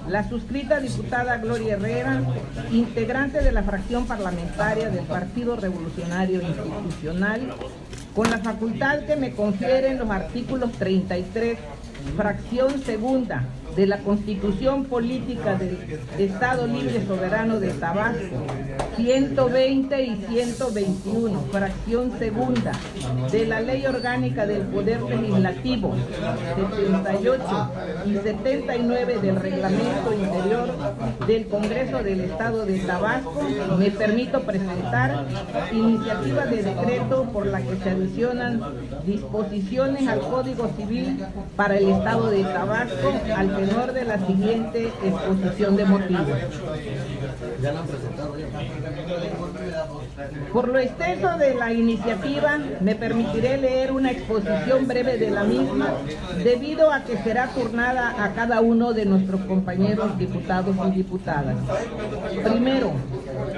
La suscrita diputada Gloria Herrera, integrante de la fracción parlamentaria del Partido Revolucionario Institucional, con la facultad que me confieren los artículos 33, fracción segunda, de la Constitución Política del Estado Libre Soberano de Tabasco, 120 y 121, fracción segunda, de la Ley Orgánica del Poder Legislativo, 78 y 79 del Reglamento Interior del Congreso del Estado de Tabasco, me permito presentar iniciativa de decreto por la que se adicionan disposiciones al Código Civil para el Estado de Tabasco al tenor de la siguiente exposición de motivos. Por lo extenso de la iniciativa, me permitiré leer una exposición breve de la misma, debido a que será turnada a cada uno de nuestros compañeros diputados y diputadas. Primero,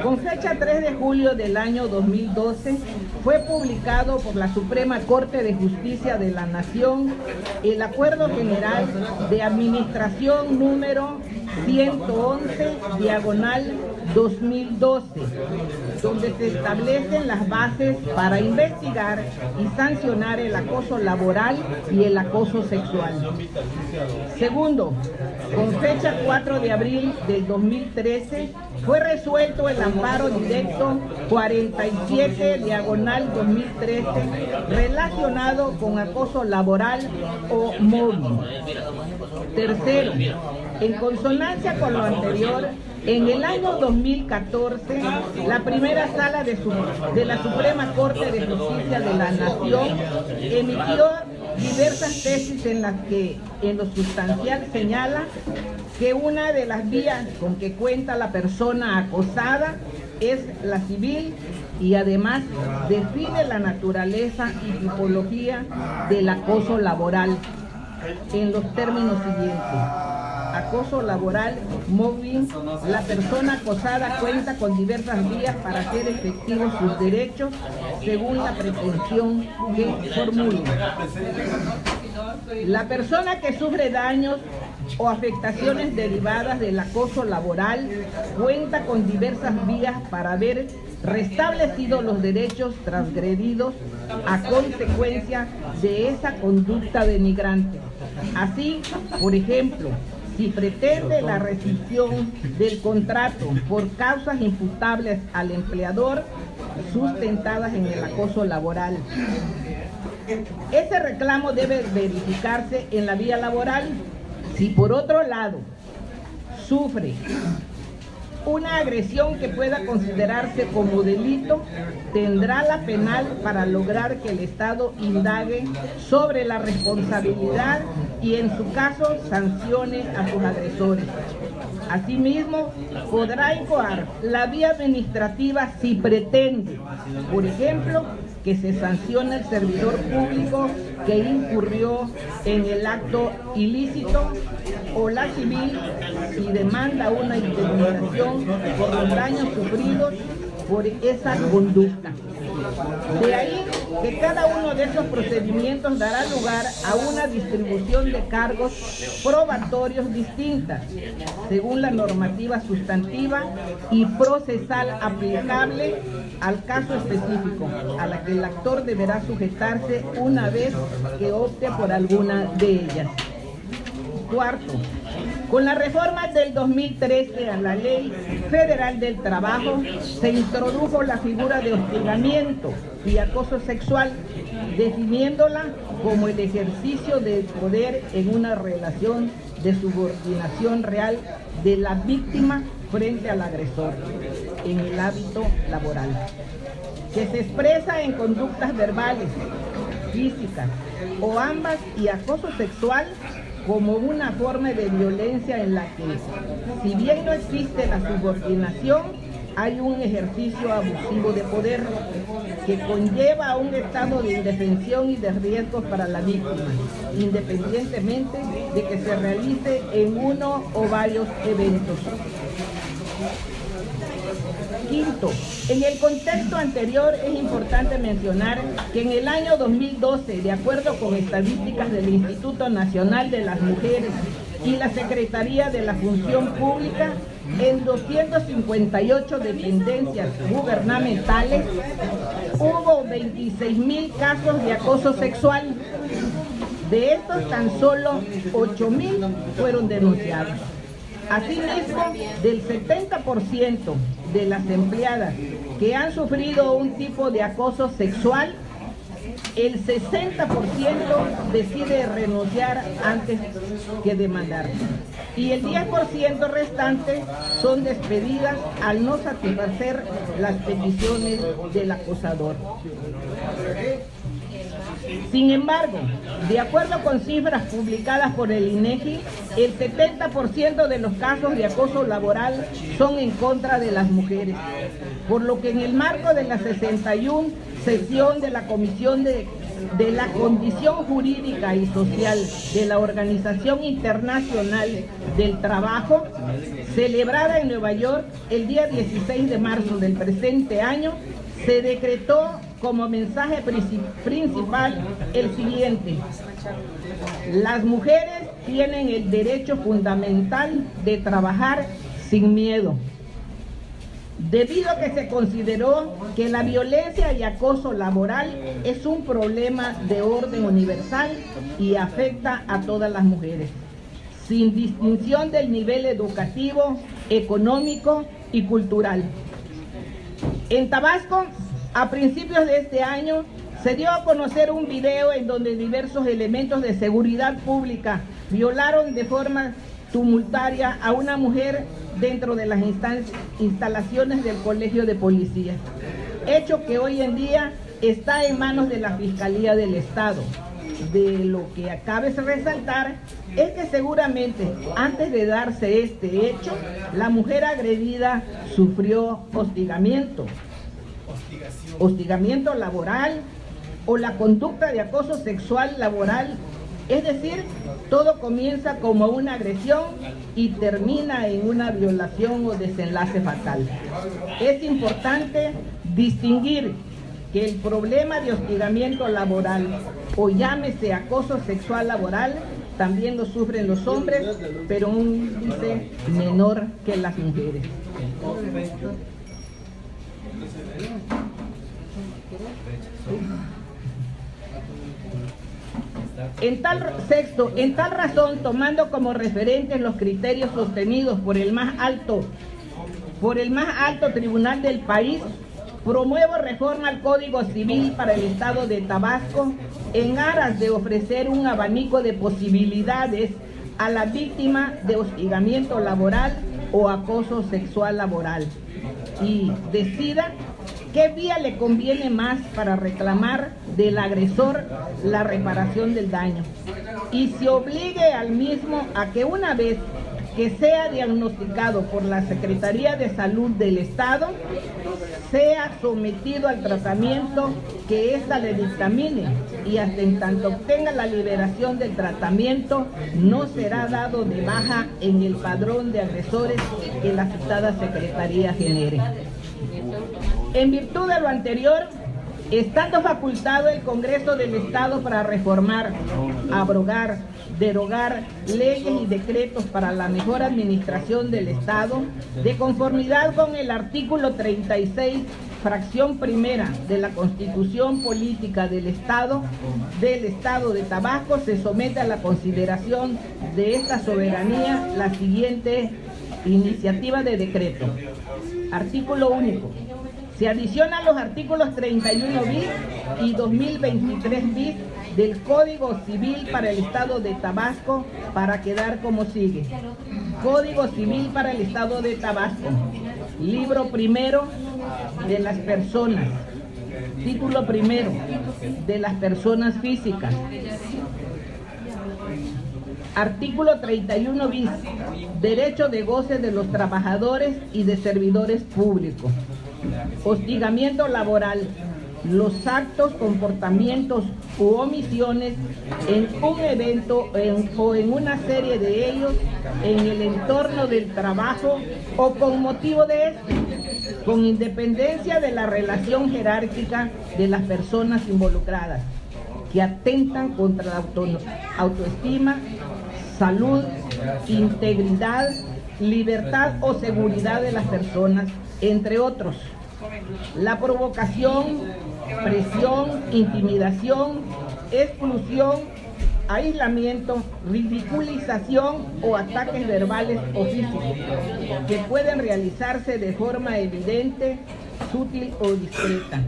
con fecha 3 de julio del año 2012, fue publicado por la Suprema Corte de Justicia de la Nación el Acuerdo General de Administración número 111/2012, donde se establecen las bases para investigar y sancionar el acoso laboral y el acoso sexual. Segundo, con fecha 4 de abril del 2013, fue resuelto el amparo directo 47/2013 relacionado con acoso laboral o mobbing. Tercero, en consonancia con lo anterior, en el año 2014, la primera sala de la Suprema Corte de Justicia de la Nación emitió diversas tesis en las que, en lo sustancial, señala que una de las vías con que cuenta la persona acosada es la civil y además define la naturaleza y tipología del acoso laboral en los términos siguientes. Acoso laboral, mobbing, la persona acosada cuenta con diversas vías para hacer efectivos sus derechos según la pretensión que formule. La persona que sufre daños o afectaciones derivadas del acoso laboral cuenta con diversas vías para ver restablecidos los derechos transgredidos a consecuencia de esa conducta denigrante. Así, por ejemplo, si pretende la rescisión del contrato por causas imputables al empleador sustentadas en el acoso laboral, ese reclamo debe verificarse en la vía laboral. Si por otro lado sufre una agresión que pueda considerarse como delito, tendrá la penal para lograr que el Estado indague sobre la responsabilidad y en su caso sancione a sus agresores. Asimismo, podrá incoar la vía administrativa si pretende, por ejemplo, que se sancione al servidor público que incurrió en el acto ilícito, o la civil si demanda una indemnización por los daños sufridos por esa conducta. De ahí que cada uno de esos procedimientos dará lugar a una distribución de cargos probatorios distintas, según la normativa sustantiva y procesal aplicable al caso específico, a la que el actor deberá sujetarse una vez que opte por alguna de ellas. Cuarto, con la reforma del 2013 a la Ley Federal del Trabajo, se introdujo la figura de hostigamiento y acoso sexual, definiéndola como el ejercicio del poder en una relación de subordinación real de la víctima frente al agresor en el ámbito laboral, que se expresa en conductas verbales, físicas o ambas, y acoso sexual como una forma de violencia en la que, si bien no existe la subordinación, hay un ejercicio abusivo de poder que conlleva a un estado de indefensión y de riesgo para la víctima, independientemente de que se realice en uno o varios eventos. Quinto, en el contexto anterior es importante mencionar que en el año 2012, de acuerdo con estadísticas del Instituto Nacional de las Mujeres y la Secretaría de la Función Pública, en 258 dependencias gubernamentales hubo 26.000 casos de acoso sexual. De estos, tan solo 8.000 fueron denunciados. Asimismo, del 70% de las empleadas que han sufrido un tipo de acoso sexual, el 60% decide renunciar antes que demandar. Y el 10% restante son despedidas al no satisfacer las peticiones del acosador. Sin embargo, de acuerdo con cifras publicadas por el INEGI, el 70% de los casos de acoso laboral son en contra de las mujeres, por lo que en el marco de la 61 sesión de la Comisión de la Condición Jurídica y Social de la Organización Internacional del Trabajo, celebrada en Nueva York el día 16 de marzo del presente año, se decretó como mensaje principal el siguiente: las mujeres tienen el derecho fundamental de trabajar sin miedo, debido a que se consideró que la violencia y acoso laboral es un problema de orden universal y afecta a todas las mujeres, sin distinción del nivel educativo, económico y cultural. En Tabasco, a principios de este año, se dio a conocer un video en donde diversos elementos de seguridad pública violaron de forma tumultuaria a una mujer dentro de las instalaciones del Colegio de Policía, hecho que hoy en día está en manos de la Fiscalía del Estado. De lo que cabe resaltar es que seguramente antes de darse este hecho, la mujer agredida sufrió hostigamiento laboral o la conducta de acoso sexual laboral. Es decir, todo comienza como una agresión y termina en una violación o desenlace fatal. Es importante distinguir que el problema de hostigamiento laboral, o llámese acoso sexual laboral, también lo sufren los hombres, pero un índice menor que las mujeres. En tal razón, tomando como referentes los criterios sostenidos por el más alto tribunal del país, promuevo reforma al Código Civil para el Estado de Tabasco en aras de ofrecer un abanico de posibilidades a la víctima de hostigamiento laboral o acoso sexual laboral, y decida qué vía le conviene más para reclamar del agresor la reparación del daño, y se obligue al mismo a que una vez que sea diagnosticado por la Secretaría de Salud del Estado, sea sometido al tratamiento que ésta le dictamine, y hasta en tanto obtenga la liberación del tratamiento, no será dado de baja en el padrón de agresores que la citada Secretaría genere. En virtud de lo anterior, estando facultado el Congreso del Estado para reformar, abrogar, derogar leyes y decretos para la mejor administración del Estado, de conformidad con el artículo 36, fracción primera de la Constitución Política del Estado de Tabasco, se somete a la consideración de esta soberanía la siguiente iniciativa de decreto. Artículo único. Se adicionan los artículos 31 bis y 2023 bis del Código Civil para el Estado de Tabasco para quedar como sigue. Código Civil para el Estado de Tabasco. Libro primero de las personas. Título primero de las personas físicas. Artículo 31 bis. Derecho de goce de los trabajadores y de servidores públicos. Hostigamiento laboral. Los actos, comportamientos u omisiones en un evento o en una serie de ellos en el entorno del trabajo o con motivo de este, con independencia de la relación jerárquica de las personas involucradas, que atentan contra la autoestima, salud, integridad, libertad o seguridad de las personas, entre otros. La provocación, presión, intimidación, exclusión, aislamiento, ridiculización o ataques verbales o físicos, que pueden realizarse de forma evidente, sutil o discreta,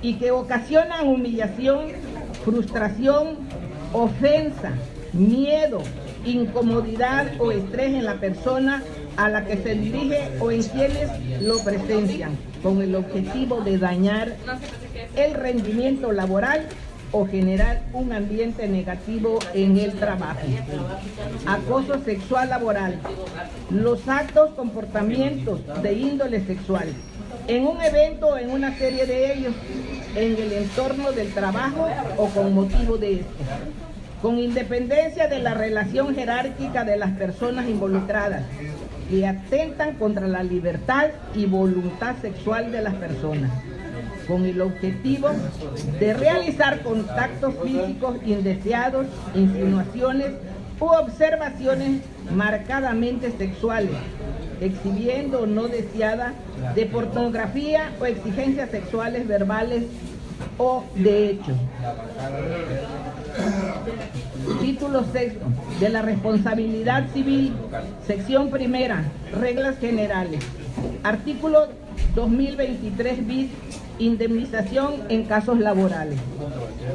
y que ocasionan humillación, frustración, ofensa, miedo, incomodidad o estrés en la persona a la que se dirige o en quienes lo presencian, con el objetivo de dañar el rendimiento laboral o generar un ambiente negativo en el trabajo. Acoso sexual laboral. Los actos, comportamientos de índole sexual en un evento o en una serie de ellos, en el entorno del trabajo o con motivo de esto, con independencia de la relación jerárquica de las personas involucradas, que atentan contra la libertad y voluntad sexual de las personas, con el objetivo de realizar contactos físicos indeseados, insinuaciones u observaciones marcadamente sexuales, exhibiendo o no deseada de pornografía o exigencias sexuales verbales o de hecho. Título sexto de la responsabilidad civil, sección primera, reglas generales. Artículo 2023 bis, indemnización en casos laborales.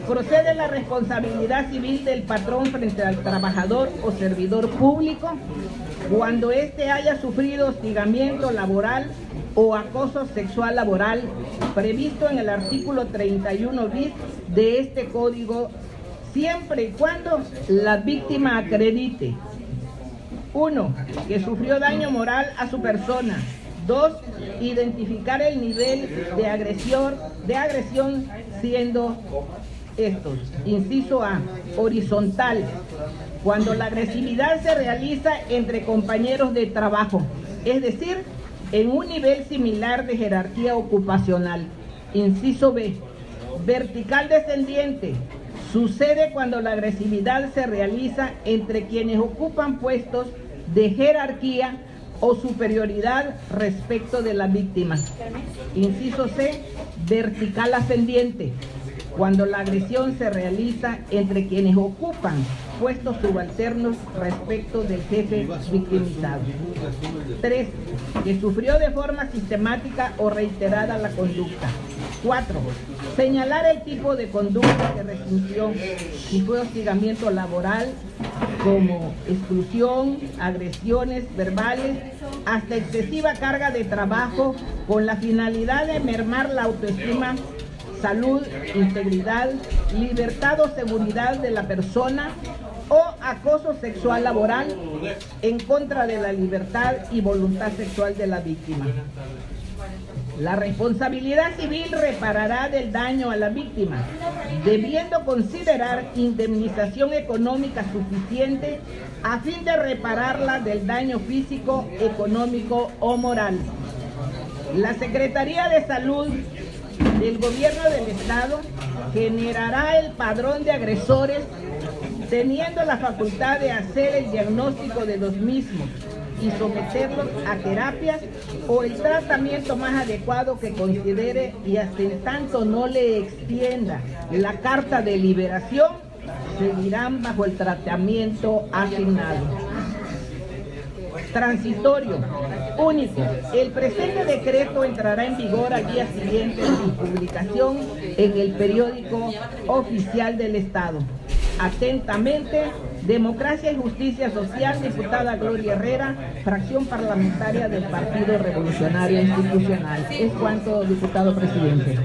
Procede la responsabilidad civil del patrón frente al trabajador o servidor público cuando éste haya sufrido hostigamiento laboral o acoso sexual laboral previsto en el artículo 31 bis de este código, siempre y cuando la víctima acredite: 1. Que sufrió daño moral a su persona. 2. Identificar el nivel de agresión siendo estos. Inciso A. Horizontal. Cuando la agresividad se realiza entre compañeros de trabajo, es decir, en un nivel similar de jerarquía ocupacional. Inciso B. Vertical descendiente. Sucede cuando la agresividad se realiza entre quienes ocupan puestos de jerarquía o superioridad respecto de la víctima. Inciso C. Vertical ascendiente. Cuando la agresión se realiza entre quienes ocupan puestos subalternos respecto del jefe victimizado. 3. Que sufrió de forma sistemática o reiterada la conducta. 4. Señalar el tipo de conducta que resintió, si fue hostigamiento laboral, como exclusión, agresiones verbales, hasta excesiva carga de trabajo, con la finalidad de mermar la autoestima, salud, integridad, libertad o seguridad de la persona, o acoso sexual laboral en contra de la libertad y voluntad sexual de la víctima. La responsabilidad civil reparará del daño a la víctima, debiendo considerar indemnización económica suficiente a fin de repararla del daño físico, económico o moral. La Secretaría de Salud del Gobierno del Estado generará el padrón de agresores, teniendo la facultad de hacer el diagnóstico de los mismos y someterlos a terapias o el tratamiento más adecuado que considere, y hasta en tanto no le extienda la carta de liberación, seguirán bajo el tratamiento asignado. Transitorio. Único. El presente decreto entrará en vigor al día siguiente de su publicación en el periódico oficial del Estado. Atentamente, Democracia y Justicia Social, diputada Gloria Herrera, fracción parlamentaria del Partido Revolucionario Institucional. Es cuanto, diputado presidente.